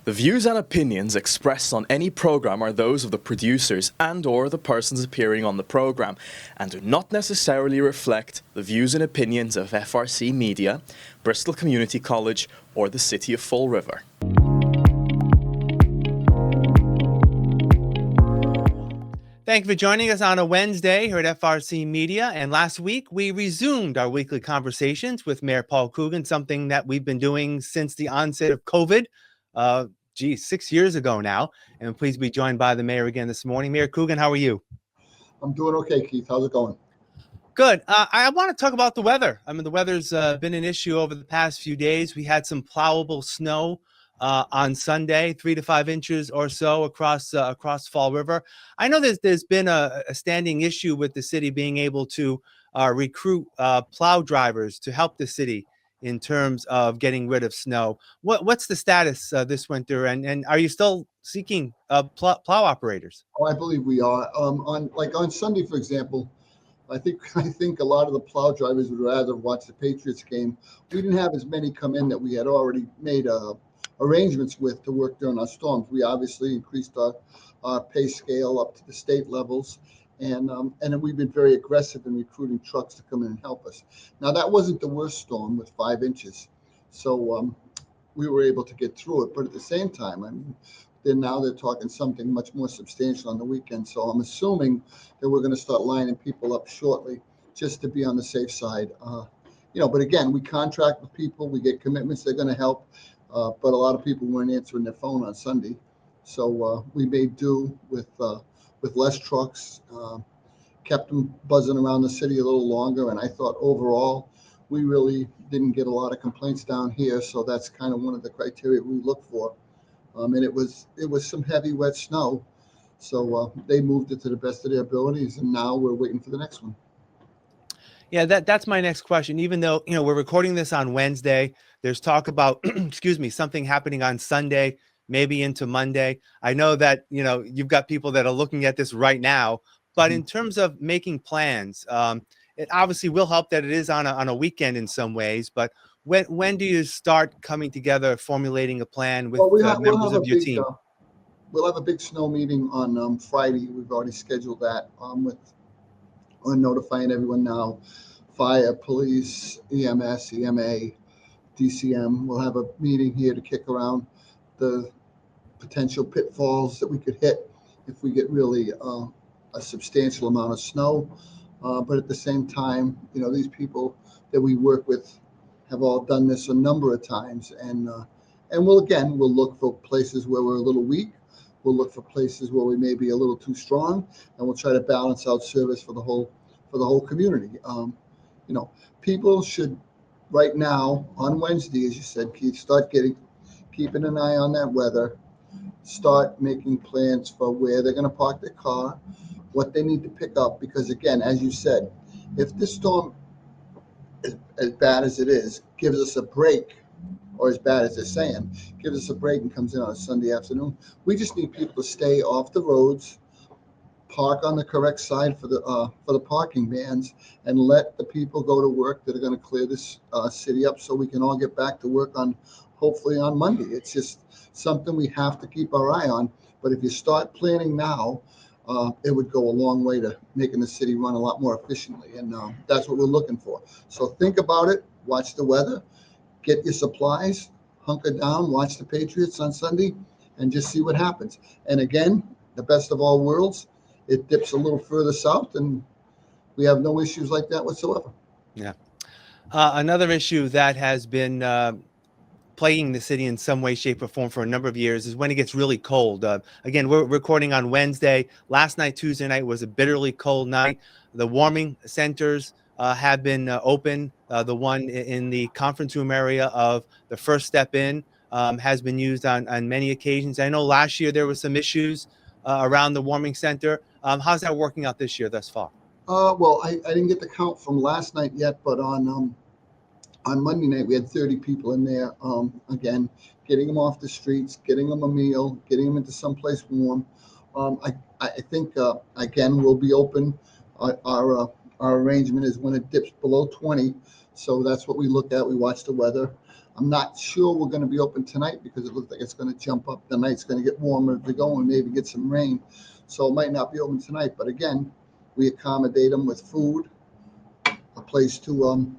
The views and opinions expressed on any program are those of the producers and/or the persons appearing on the program and do not necessarily reflect the views and opinions of FRC Media, Bristol Community College, or the City of Fall River. Thank you for joining us on a Wednesday here at FRC Media. And last week, we resumed our weekly conversations with Mayor Paul Coogan, something that we've been doing since the onset of COVID. 6 years ago now. And I'm pleased to be joined by the mayor again this morning. Mayor Coogan, how are you? I'm doing okay, Keith. How's it going? Good. I want to talk about the weather. I mean, the weather's been an issue over the past few days. We had some plowable snow on Sunday, 3 to 5 inches or so across Fall River. I know there's been a standing issue with the city being able to recruit plow drivers to help the city in terms of getting rid of snow. What's the status this winter, and are you still seeking plow operators? Oh, I believe we are. On Sunday, for example, I think a lot of the plow drivers would rather watch the Patriots game. We didn't have as many come in that we had already made arrangements with to work during our storms. We obviously increased our pay scale up to the state levels. And we've been very aggressive in recruiting trucks to come in and help us. Now, that wasn't the worst storm with 5 inches. So we were able to get through it. But at the same time, I mean, they're talking something much more substantial on the weekend. So I'm assuming that we're going to start lining people up shortly just to be on the safe side. But again, we contract with people. We get commitments they're going to help. But a lot of people weren't answering their phone on Sunday. So we made do with less trucks, kept them buzzing around the city a little longer. And I thought overall, we really didn't get a lot of complaints down here. So that's kind of one of the criteria we look for. And it was some heavy, wet snow. So they moved it to the best of their abilities. And now we're waiting for the next one. Yeah, that's my next question. Even though, we're recording this on Wednesday, there's talk about, something happening on Sunday, maybe into Monday. I know that, you've got people that are looking at this right now, but in terms of making plans, it obviously will help that it is on a weekend in some ways, but when do you start coming together, formulating a plan with members of your team? We'll have a big snow meeting on Friday. We've already scheduled that we're notifying everyone now, fire, police, EMS, EMA, DCM. We'll have a meeting here to kick around the potential pitfalls that we could hit if we get really a substantial amount of snow. But at the same time, these people that we work with have all done this a number of times. And we'll look for places where we're a little weak. We'll look for places where we may be a little too strong, and we'll try to balance out service for the whole community. People should right now on Wednesday, as you said, Keith, start keeping an eye on that weather. Start making plans for where they're going to park their car, what they need to pick up. Because again, as you said, if this storm, as bad as it is, gives us a break, or as bad as they're saying, gives us a break and comes in on a Sunday afternoon, we just need people to stay off the roads, park on the correct side for the parking bans, and let the people go to work that are going to clear this city up so we can all get back to work hopefully on Monday. It's just something we have to keep our eye on. But if you start planning now, it would go a long way to making the city run a lot more efficiently. And that's what we're looking for. So think about it, watch the weather, get your supplies, hunker down, watch the Patriots on Sunday, and just see what happens. And again, the best of all worlds, it dips a little further south, and we have no issues like that whatsoever. Yeah. Another issue that has been plaguing the city in some way, shape, or form for a number of years is when it gets really cold. Again, we're recording on Wednesday. Last night, Tuesday night, was a bitterly cold night. The warming centers have been open. The one in the conference room area of the First Step Inn has been used on many occasions. I know last year there were some issues around the warming center. How's that working out this year thus far? Well, I didn't get the count from last night yet, but on Monday night we had 30 people in there. Again, getting them off the streets, getting them a meal, getting them into someplace warm. I think again we'll be open. Our arrangement is when it dips below 20, so that's what we look at. We watch the weather. I'm not sure we're going to be open tonight because it looks like it's going to jump up. The night's going to get warmer if we go and maybe get some rain. So it might not be open tonight. But again, we accommodate them with food, a place to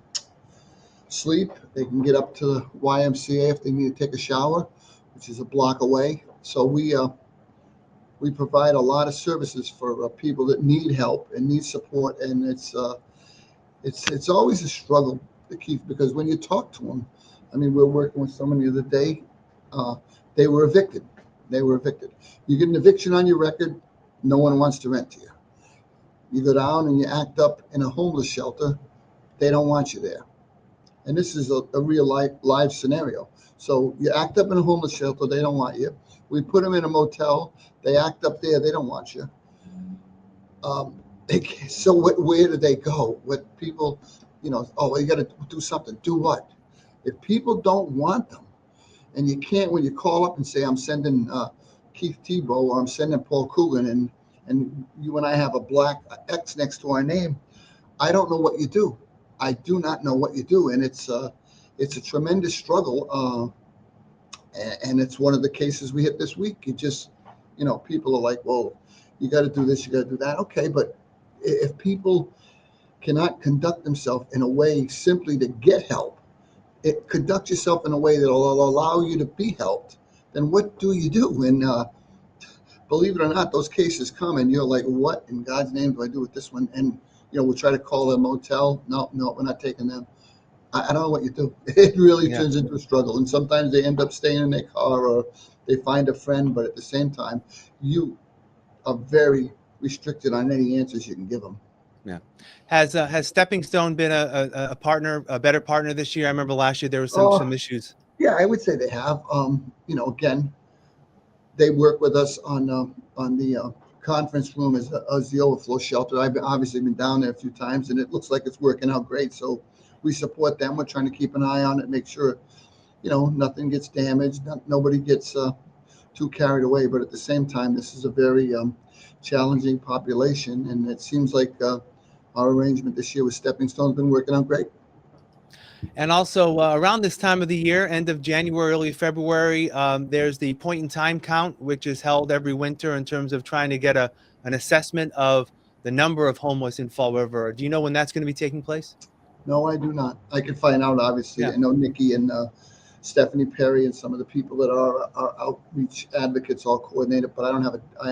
sleep. They can get up to the YMCA if they need to take a shower, which is a block away. So we provide a lot of services for people that need help and need support, and it's always a struggle, Keith, because when you talk to them, I mean, we were working with someone the other day. They were evicted. You get an eviction on your record, no one wants to rent to you. You go down and you act up in a homeless shelter, they don't want you there. And this is a real live scenario. So you act up in a homeless shelter, they don't want you. We put them in a motel, they act up there, they don't want you. So where do they go? What people, oh, you got to do something. Do what? If people don't want them, and you can't, when you call up and say, I'm sending Keith Tebow or I'm sending Paul Coogan, and you and I have a black X next to our name, I don't know what you do. I do not know what you do. And it's a tremendous struggle. And it's one of the cases we hit this week. You just, people are like, well, you got to do this, you got to do that. Okay, but if people cannot conduct themselves in a way simply to get help, conduct yourself in a way that will allow you to be helped, then what do you do? And believe it or not, those cases come and you're like, what in God's name do I do with this one? And, we'll try to call a motel. No, we're not taking them. I don't know what you do. It really turns into a struggle. And sometimes they end up staying in their car or they find a friend. But at the same time, you are very restricted on any answers you can give them. Yeah. Has Stepping Stone been a partner, a better partner this year? I remember last year there was some issues. Yeah, I would say they have. Again, they work with us on the conference room as the overflow shelter. I've obviously been down there a few times, and it looks like it's working out great. So we support them. We're trying to keep an eye on it, make sure, nothing gets damaged, nobody gets too carried away. But at the same time, this is a very challenging population, and it seems like our arrangement this year with Stepping Stone has been working out great. And also around this time of the year, end of January, early February, there's the point in time count, which is held every winter in terms of trying to get an assessment of the number of homeless in Fall River. Do you know when that's going to be taking place? No, I do not. I can find out, obviously. Yeah. I know Nikki and Stephanie Perry and some of the people that are outreach advocates all coordinated, but I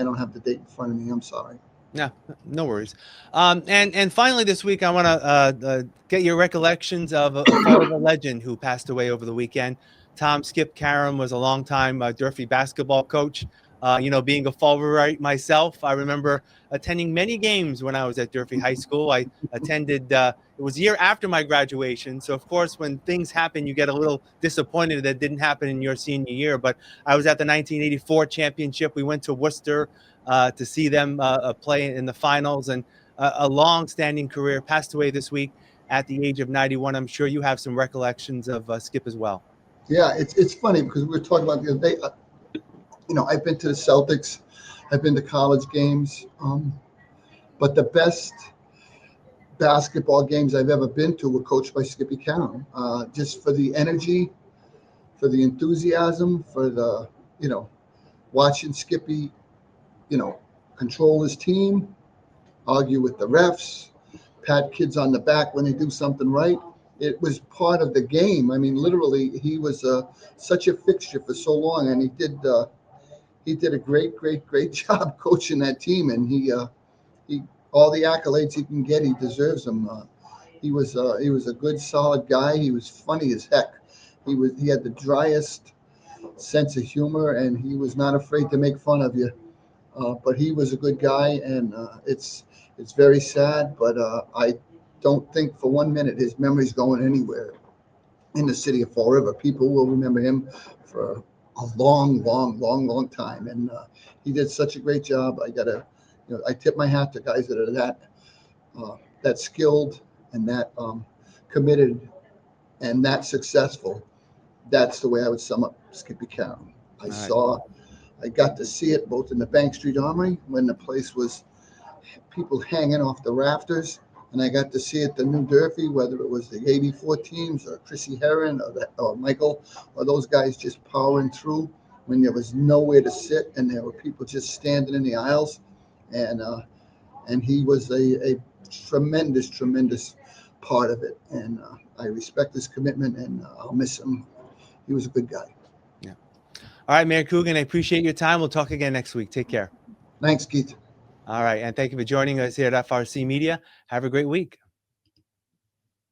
don't have the date in front of me. I'm sorry. Yeah, no worries. And finally this week, I want to get your recollections of a Fall River legend who passed away over the weekend. Tom Skip Karam was a longtime Durfee basketball coach. Being a Fall Riverite myself, I remember attending many games when I was at Durfee High School. I attended, it was a year after my graduation. So, of course, when things happen, you get a little disappointed that didn't happen in your senior year. But I was at the 1984 championship. We went to Worcester to see them play in the finals, and a long-standing career. Passed away this week at the age of 91. I'm sure you have some recollections of Skip as well. Yeah, it's funny because we were talking about the other day. I've been to the Celtics, I've been to college games, but the best basketball games I've ever been to were coached by Skippy Karam. Just for the energy, for the enthusiasm, for the watching Skippy, control his team, argue with the refs, pat kids on the back when they do something right. It was part of the game. I mean, literally, he was such a fixture for so long, and he did a great job coaching that team. And he all the accolades he can get, he deserves them. He was a good, solid guy. He was funny as heck. He had the driest sense of humor, and he was not afraid to make fun of you. But he was a good guy, and it's very sad, but I don't think for 1 minute his memory's going anywhere in the city of Fall River. People will remember him for a long time, and he did such a great job. I tip my hat to guys that are that skilled and that committed and that successful. That's the way I would sum up Skippy Karam. I got to see it both in the Bank Street Armory when the place was people hanging off the rafters, And I got to see at the New Durfee, whether it was the 84 teams or Chrissy Heron or Michael, or those guys just powering through when there was nowhere to sit and there were people just standing in the aisles. And he was a tremendous part of it. And I respect his commitment, and I'll miss him. He was a good guy. Yeah. All right, Mayor Coogan, I appreciate your time. We'll talk again next week. Take care. Thanks, Keith. All right. And thank you for joining us here at FRC Media. Have a great week.